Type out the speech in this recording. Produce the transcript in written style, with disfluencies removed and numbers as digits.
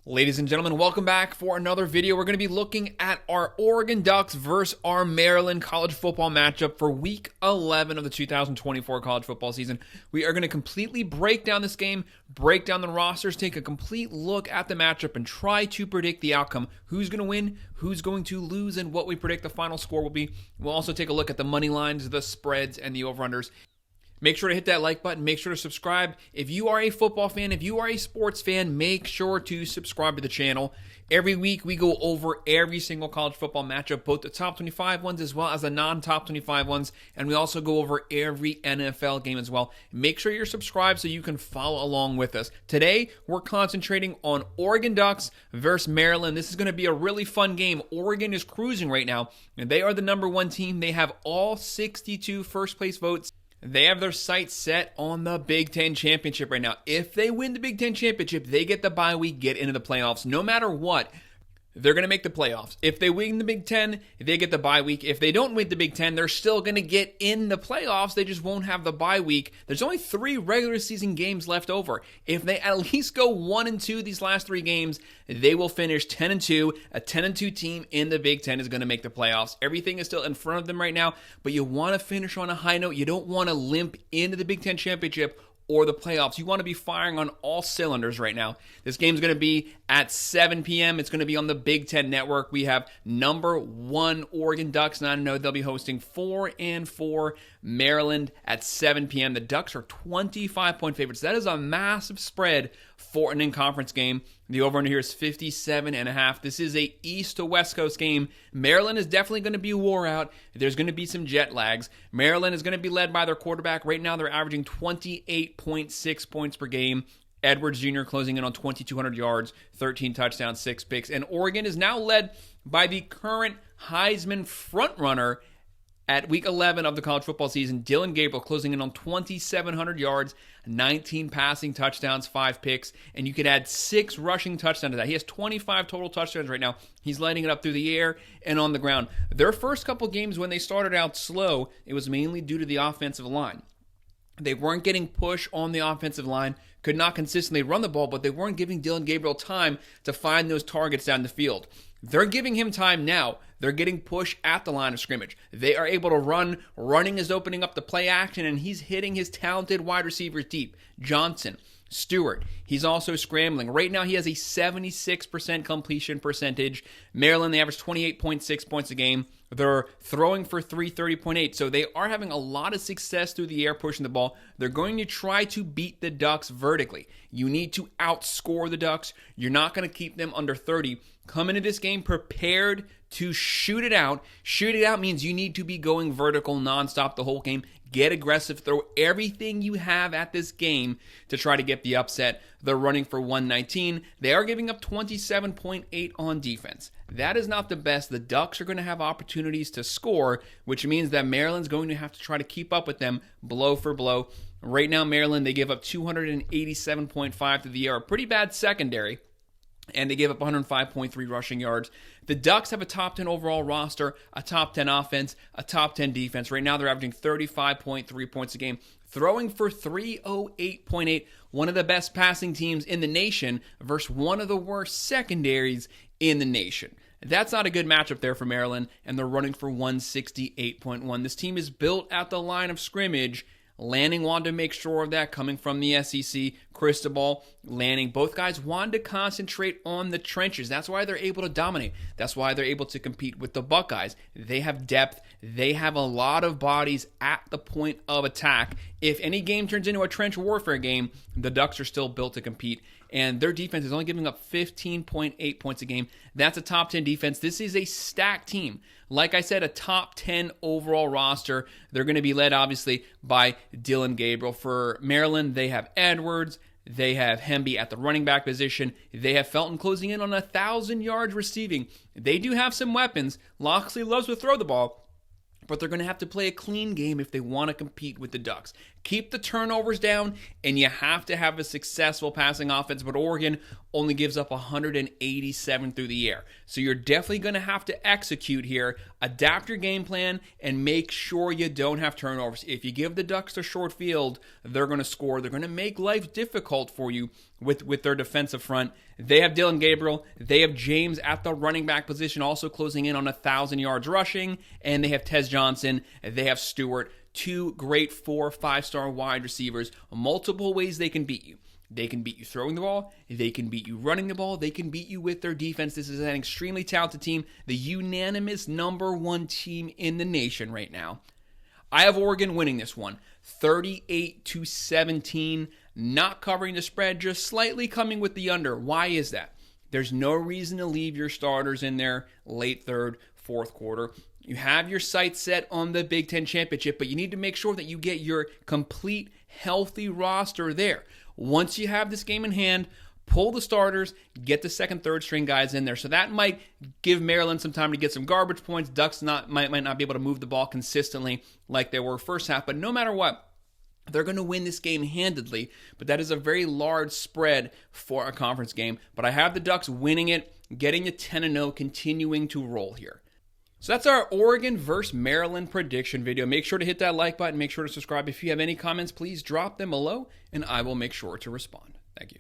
Ladies and gentlemen, welcome back for another video. We're going to be looking at our Oregon Ducks versus our Maryland college football matchup for week 11 of the 2024 college football season. We are going to completely break down this game, break down the rosters, take a complete look at the matchup, and try to predict the outcome. Who's going to win, who's going to lose, and what we predict the final score will be. We'll also take a look at the money lines, the spreads, and the over-unders. Make sure to hit that like button. Make sure to subscribe. If you are a football fan, if you are a sports fan, make sure to subscribe to the channel. Every week, we go over every single college football matchup, both the top 25 ones as well as the non-top 25 ones, and we also go over every NFL game as well. Make sure you're subscribed so you can follow along with us. Today, we're concentrating on Oregon Ducks versus Maryland. This is going to be a really fun game. Oregon is cruising right now, and they are the number one team. They have all 62 first-place votes. They have their sights set on the Big Ten Championship right now. If they win the Big Ten Championship, they get the bye week, get into the playoffs. No matter what, they're going to make the playoffs. If they win the Big Ten, they get the bye week. If they don't win the Big Ten, they're still going to get in the playoffs. They just won't have the bye week. There's only 3 regular season games left over. If they at least go 1-2 these last 3 games, they will finish 10-2. A 10-2 team in the Big Ten is going to make the playoffs. Everything is still in front of them right now, but you want to finish on a high note. You don't want to limp into the Big Ten Championship or the playoffs. You want to be firing on all cylinders right now. This game's going to be at 7 p.m. It's going to be on the Big Ten Network. We have number 1 Oregon Ducks 9-0. They'll be hosting 4-4 Maryland at 7 p.m. The Ducks are 25-point favorites. That is a massive spread for an in-conference game. The over-under here is 57.5. This is a East to West Coast game. Maryland is definitely going to be wore out. There's going to be some jet lags. Maryland is going to be led by their quarterback. Right now, they're averaging 28.6 points per game. Edwards Jr. closing in on 2,200 yards, 13 touchdowns, 6 picks. And Oregon is now led by the current Heisman frontrunner at week 11 of the college football season, Dillon Gabriel, closing in on 2,700 yards, 19 passing touchdowns, 5 picks, and you could add 6 rushing touchdowns to that. He has 25 total touchdowns right now. He's lighting it up through the air and on the ground. Their first couple games when they started out slow, it was mainly due to the offensive line. They weren't getting push on the offensive line, could not consistently run the ball, but they weren't giving Dillon Gabriel time to find those targets down the field. They're giving him time now. They're getting push at the line of scrimmage. They are able to run. Running is opening up the play action, and he's hitting his talented wide receivers deep. Johnson, Stewart, he's also scrambling. Right now, he has a 76% completion percentage. Maryland, they average 28.6 points a game. They're throwing for 330.8, so they are having a lot of success through the air pushing the ball. They're going to try to beat the Ducks vertically. You need to outscore the Ducks. You're not going to keep them under 30. Come into this game prepared to shoot it out. Shoot it out means you need to be going vertical nonstop the whole game. Get aggressive. Throw everything you have at this game to try to get the upset. They're running for 119. They are giving up 27.8 on defense. That is not the best. The Ducks are going to have opportunities to score, which means that Maryland's going to have to try to keep up with them blow for blow. Right now, Maryland, they give up 287.5 through the air. A pretty bad secondary. And they gave up 105.3 rushing yards. The Ducks have a top 10 overall roster, a top 10 offense, a top 10 defense. Right now, they're averaging 35.3 points a game, throwing for 308.8, one of the best passing teams in the nation versus one of the worst secondaries in the nation. That's not a good matchup there for Maryland, and they're running for 168.1. This team is built at the line of scrimmage. Lanning wanted to make sure of that coming from the SEC. Cristobal, Lanning, both guys wanted to concentrate on the trenches. That's why they're able to dominate. That's why they're able to compete with the Buckeyes. They have depth. They have a lot of bodies at the point of attack. If any game turns into a trench warfare game, the Ducks are still built to compete. And their defense is only giving up 15.8 points a game. That's a top 10 defense. This is a stacked team. Like I said, a top 10 overall roster. They're going to be led, obviously, by Dillon Gabriel. For Maryland, they have Edwards. They have Hemby at the running back position. They have Felton closing in on 1,000 yards receiving. They do have some weapons. Loxley loves to throw the ball. But they're going to have to play a clean game if they want to compete with the Ducks. Keep the turnovers down, and you have to have a successful passing offense. But Oregon only gives up 187 through the air. So you're definitely going to have to execute here, adapt your game plan, and make sure you don't have turnovers. If you give the Ducks a short field, they're going to score. They're going to make life difficult for you. with their defensive front. They have Dylan Gabriel. They have James at the running back position, also closing in on 1,000 yards rushing. And they have Tez Johnson. They have Stewart. Two great 4 or 5-star wide receivers. Multiple ways they can beat you. They can beat you throwing the ball. They can beat you running the ball. They can beat you with their defense. This is an extremely talented team. The unanimous #1 team in the nation right now. I have Oregon winning this one. 38-17. Not covering the spread, just slightly coming with the under. Why is that? There's no reason to leave your starters in there late third, fourth quarter. You have your sights set on the Big Ten championship, but you need to make sure that you get your complete, healthy roster there. Once you have this game in hand, pull the starters, get the second, third string guys in there. So that might give Maryland some time to get some garbage points. Ducks might not be able to move the ball consistently like they were first half. But no matter what, they're going to win this game handedly. But that is a very large spread for a conference game. But I have the Ducks winning it, getting to 10-0, continuing to roll here. So that's our Oregon versus Maryland prediction video. Make sure to hit that like button. Make sure to subscribe. If you have any comments, please drop them below, and I will make sure to respond. Thank you.